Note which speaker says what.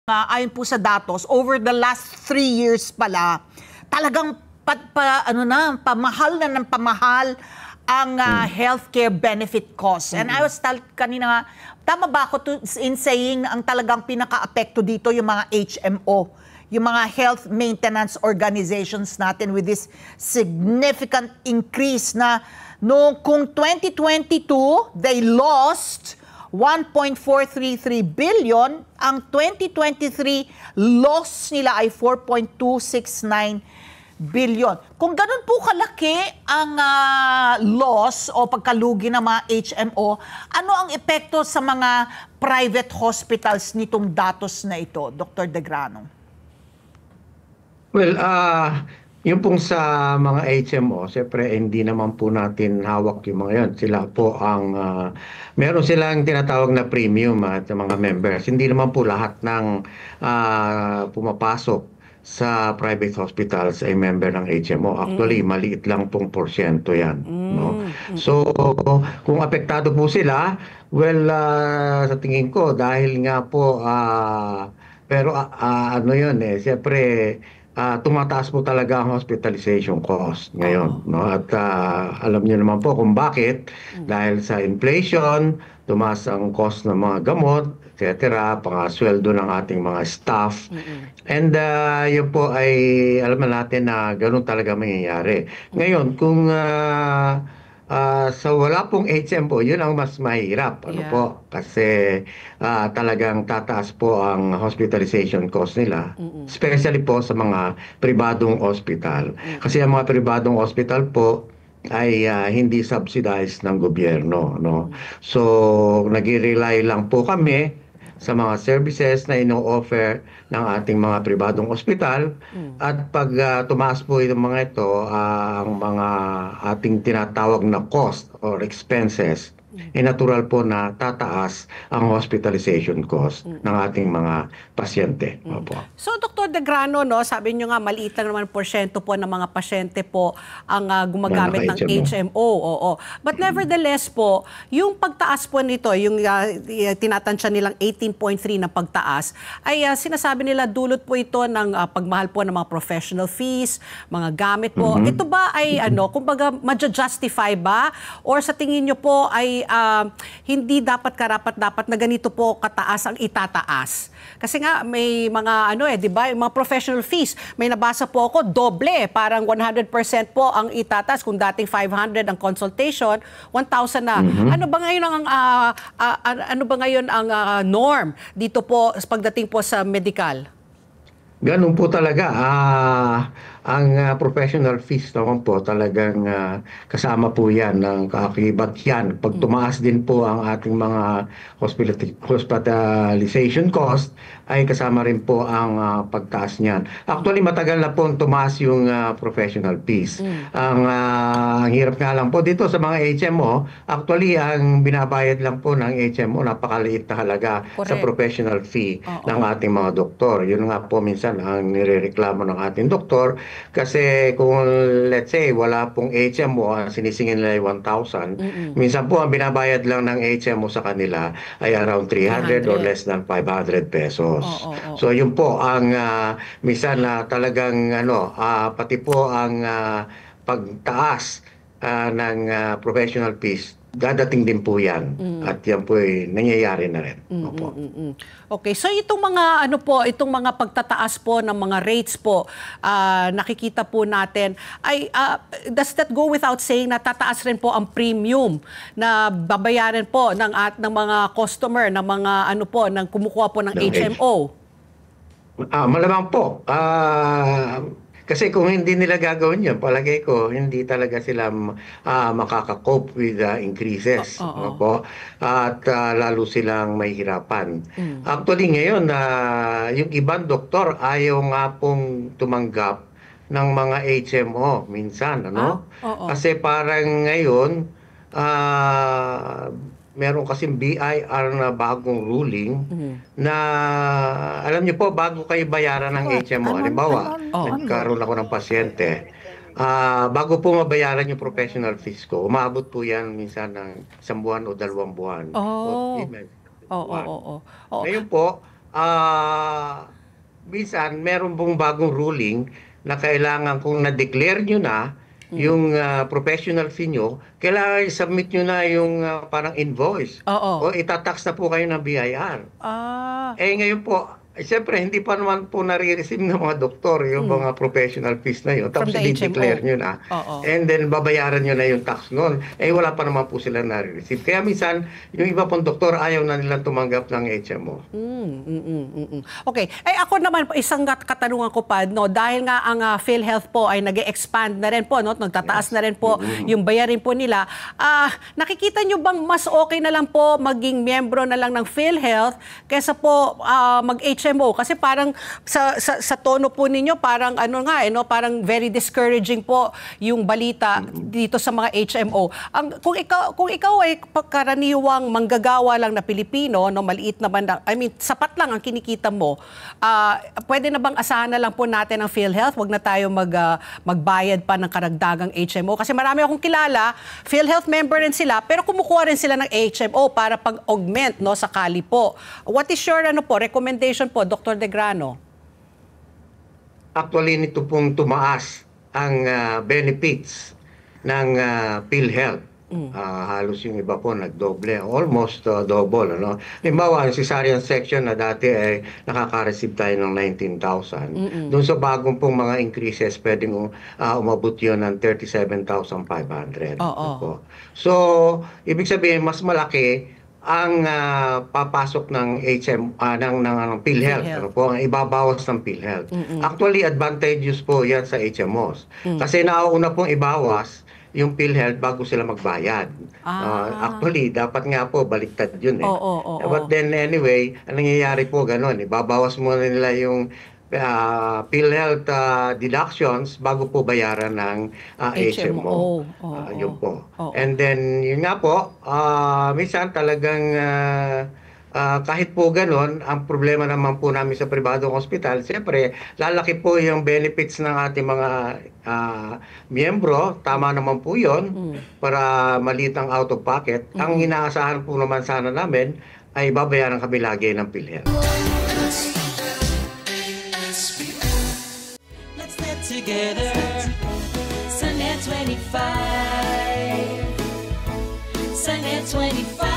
Speaker 1: Ayon po sa datos, over the last 3 years pala, talagang pamahal na ng pamahal ang healthcare benefit costs. And I was kanina, tama ba ako in saying ang talagang pinaka-apekto dito yung mga HMO, yung mga health maintenance organizations natin with this significant increase na kung 2022, they lost 1.433 billion, ang 2023 loss nila ay 4.269 billion. Kung ganun po kalaki ang loss o pagkalugi ng mga HMO, ano ang epekto sa mga private hospitals nitong datos na ito, Dr. De Grano?
Speaker 2: Well, yung pong sa mga HMO, siyempre hindi naman po natin hawak yung mga yun. Sila po ang, meron silang tinatawag na premium at mga members. Hindi naman po lahat ng pumapasok sa private hospitals ay member ng HMO. Actually, maliit lang pong porsyento yan. No? So, kung apektado po sila, well, sa tingin ko, dahil nga po, pero ano yun siyempre, tumataas po talaga ang hospitalization cost ngayon. No? At alam niyo naman po kung bakit. Dahil sa inflation, tumaas ang cost ng mga gamot, etc., pangasweldo ng ating mga staff. And yun po ay alam natin na ganoon talaga mangyayari. Ngayon, kung wala pong HMO, yun ang mas mahirap. Po? Kasi talagang tataas po ang hospitalization cost nila. Especially po sa mga pribadong hospital. Kasi ang mga pribadong hospital po ay hindi subsidized ng gobyerno. No? So, nag-rely lang po kami sa mga services na ino-offer ng ating mga pribadong ospital. At pag tumaas po itong mga ito, ang mga ating tinatawag na cost or expenses, natural po na tataas ang hospitalization cost ng ating mga pasyente.
Speaker 3: So, Dr. De Grano, no, sabi nyo nga, maliit lang naman porsyento po ng mga pasyente po ang gumagamit ng HMO. Oo. But nevertheless po, yung pagtaas po nito, yung tinatansya nilang 18.3 na pagtaas, ay sinasabi nila dulot po ito ng pagmahal po ng mga professional fees, mga gamit po. Ito ba ay kumbaga ma-justify ba? Or sa tingin nyo po ay hindi dapat karapat-dapat na ganito po kataas ang itataas? Kasi nga may mga di ba, yung mga professional fees, may nabasa po ako doble, parang 100% po ang itataas. Kung dating 500 ang consultation, 1,000 na. Ano ba ngayon ang norm dito po pagdating po sa medical?
Speaker 2: Ganun po talaga. Ang professional fees naman po talagang kasama po yan ng kaakibat yan. Pag tumaas din po ang ating mga hospitalization cost, ay kasama rin po ang pagtaas niyan. Actually, matagal na po tumaas yung professional fees. Ang hirap nga lang po dito sa mga HMO, actually, ang binabayad lang po ng HMO, napakaliit na halaga sa professional fee ng ating mga doktor. Yun nga po minsan ang nirereklamo ng ating doktor. Kasi kung let's say wala pong HMO, sinisingin nila 1,000, minsan po ang binabayad lang ng HMO sa kanila ay around 300 or less than 500 pesos. So yun po ang minsan talagang pati po ang pagtaas ng professional fees, dadating din po yan. At yan po ay nangyayari na rin.
Speaker 3: Okay, so itong mga itong mga pagtataas po ng mga rates po, nakikita po natin ay does that go without saying na tataas rin po ang premium na babayaran po ng mga customer, ng mga ng kumukuha po ng HMO?
Speaker 2: Malamang po. Kasi kung hindi nila gagawin yun, palagay ko, hindi talaga sila makaka-cope with increases. At lalo silang mahihirapan. Actually ngayon, yung ibang doktor ayaw nga pong tumanggap ng mga HMO minsan. Kasi parang ngayon, meron kasing BIR na bagong ruling na, alam niyo po, bago kayo bayaran ng HMO, halimbawa, nagkaroon ako ng pasyente, bago po mabayaran yung professional fees ko, umabot po yan minsan ng 1 buwan o 2 buwan. Ngayon po, minsan meron pong bagong ruling na kailangan kung na-declare nyo na yung professional fee nyo, kailangan i-submit nyo na yung parang invoice.
Speaker 3: Oo.
Speaker 2: O itatax na po kayo ng BIR. Ngayon po, siyempre, hindi pa naman po nare-receive ng mga doktor yung mga professional fees na yun. Tapos
Speaker 3: From the
Speaker 2: i-declare nyo na. And then, babayaran nyo na yung tax noon. Wala pa naman po sila nare-receive. Kaya minsan, yung iba pong doktor, ayaw na nilang tumanggap ng HMO.
Speaker 3: Okay. Ako naman, isang katanungan ko pa, no, dahil nga ang PhilHealth po ay nag-expand na rin po, no, nagtataas na rin po yung bayarin po nila. Nakikita nyo bang mas okay na lang po maging miyembro na lang ng PhilHealth kaysa po mag-HMO? Kasi parang sa tono po ninyo, parang parang very discouraging po yung balita dito sa mga HMO. Kung ikaw ay karaniwang manggagawa lang na Pilipino, no, maliit naman, sapat lang ang kinikita mo, pwede na bang asahan na lang po natin ang PhilHealth? Huwag na tayo magbayad pa ng karagdagang HMO. Kasi marami akong kilala, PhilHealth member rin sila, pero kumukuha rin sila ng HMO para pag-augment, no, sakali po. What is your recommendation po, Dr. De Grano?
Speaker 2: Actually, nito pong tumaas ang benefits ng PhilHealth. Halos yung iba po nagdoble, almost double. Halimbawa, ang cesarean section na dati ay nakaka-receive tayo ng 19,000. Doon sa bagong pong mga increases, pwedeng umabot yun ng 37,500. So, ibig sabihin, mas malaki ang papasok ng ng PhilHealth. Ang ibabawas ng PhilHealth. Actually, advantageous po yan sa HMOs. Kasi nauuna pong ibawas yung PhilHealth bago sila magbayad. Actually, dapat nga po baliktad yun eh. But then anyway, ang nangyayari po ganun, ibabawas muna nila yung PhilHealth deductions bago po bayaran ng HMO. Yun po. And then, yun nga po, minsan talagang kahit po ganun, ang problema naman po namin sa pribadong hospital, siyempre, lalaki po yung benefits ng ating mga miyembro. Tama naman po yun para maliit ang out of pocket. Ang inaasahan po naman sana namin ay babayaran kami lagi ng PhilHealth.
Speaker 4: Together, Sunnet 25, Sunnet 25.